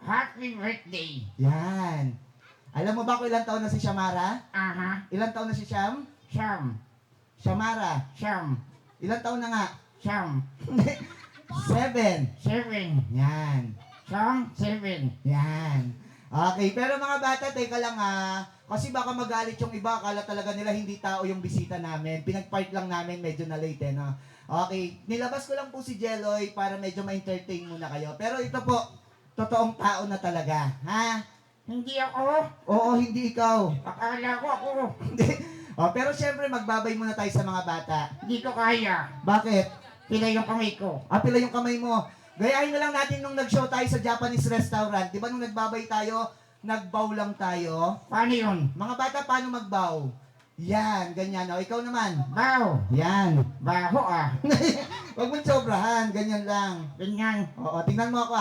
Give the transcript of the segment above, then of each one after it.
Happy birthday. Yan. Alam mo ba kung ilang taon na si Shamara? Aha. Ilang taon na si Sham? Siyam. Shamara. Siyam. Ilang taon na nga? Siyam. 7. 7. Yan. Siyam. 7. Yan. Okay, pero mga bata, teka lang kasi baka magalit yung iba, akala talaga nila hindi tao yung bisita namin. Pinag-park lang namin, medyo na late no? Okay, nilabas ko lang po si Jeloy para medyo ma-entertain muna kayo. Pero ito po, totoong tao na talaga, ha? Hindi ako. Oo, hindi ikaw. Akala ko ako. Hindi. Pero syempre, magbabay muna tayo sa mga bata. Hindi ko kaya. Bakit? Pila yung kamay ko. Pila yung kamay mo. Gayahin na lang natin nung nag-show tayo sa Japanese restaurant. Di ba nung nagbabay tayo, nag-bow lang tayo? Paano yun? Mga bata, paano mag-bow? Yan, ganyan. O, ikaw naman. Bow. Yan. Baho ah. Huwag mong sobrahan, ganyan lang. Ganyan. Oo, tingnan mo ako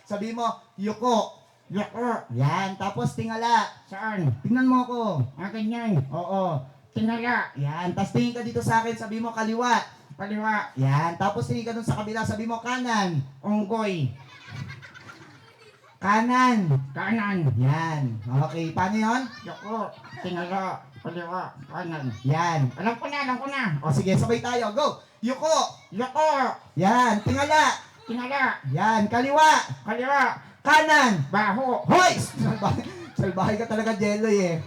Sabi mo, yuko. Yoko. Yan, tapos tingala. Saan? Tingnan mo ako. Ganyan. Oo. Tingala. Yan, tapos tingin ka dito sa akin, sabi mo kaliwa. Kaliwa. Yan, tapos tingin ka dun sa kabila, sabi mo kanan. Unggoy. Kanan. Kanan. Yan. Okay, paano yun? Yoko. Tingala. Kaliwa. Kanan. Yan. Alam ko na. O sige, sabay tayo. Go! Yuko! Yoko. Yan, tingala. Tingala. Yan, kaliwa. Kaliwa. Kanan. Baho. Hoy! Salbahay ka talaga, Jeloy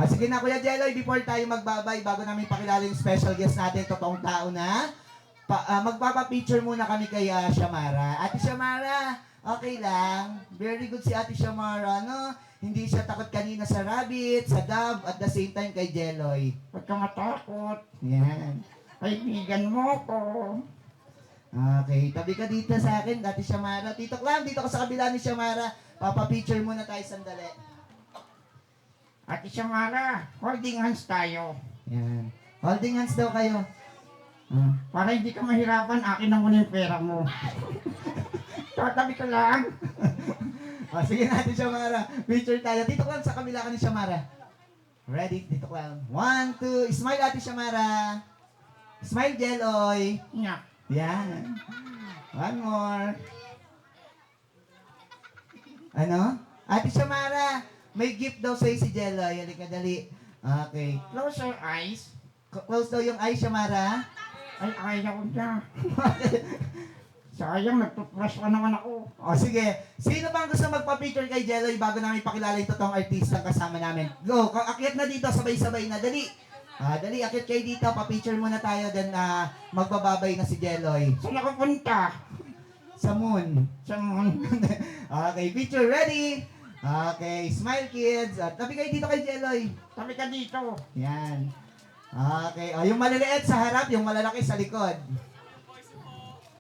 sige na, Kuya Jeloy, before tayo magbabay, bago namin pakilala yung special guest natin, totoong tao na, magpapapicture muna kami kay Shamara. Ate Shamara, okay lang. Very good si Ate Shamara, no? Hindi siya takot kanina sa rabbit, sa dove, at the same time kay Jeloy. Huwag ka matakot. Yan. Kaibigan mo ko. Okay, tabi ka dito sa akin, Ate Shamara. Tito Clam, dito ka sa kabila ni Shamara. Papapicture muna tayo sandali. Ate Shamara, holding hands tayo. Yan. Holding hands daw kayo. Para hindi ka mahirapan, akin na muna yung pera mo. Tatabi ka lang. Sige natin, Shamara. Picture tayo. Tito Clam, sa kabila ka ni Shamara. Ready, Tito Clam. 1, 2, smile, Ate Shamara. Smile, Jeloy. Nya. Yan. One more. Ano? Ate Shamara, may gift daw sa'yo si Jeloy. Halika, dali. Okay. Close your eyes. Close daw yung eyes, Shamara. Ay, ayaw niya. Sayang, nagtutbrush pa naman ako. O sige, sino bang gusto magpa-picture kay Jeloy bago namin pakilala yung totoong artista kasama namin? Go, akyat na dito, sabay-sabay na, dali. Dali, akyat kayo dito, pa-picture muna tayo, then magbababay na si Jeloy. Saan ako punta? Sa moon. Sa moon. Okay, picture ready. Okay, smile kids. Tabi kayo dito kay Jeloy. Tabi ka dito. Yan. Okay, yung maliliit sa harap, yung malalaki sa likod.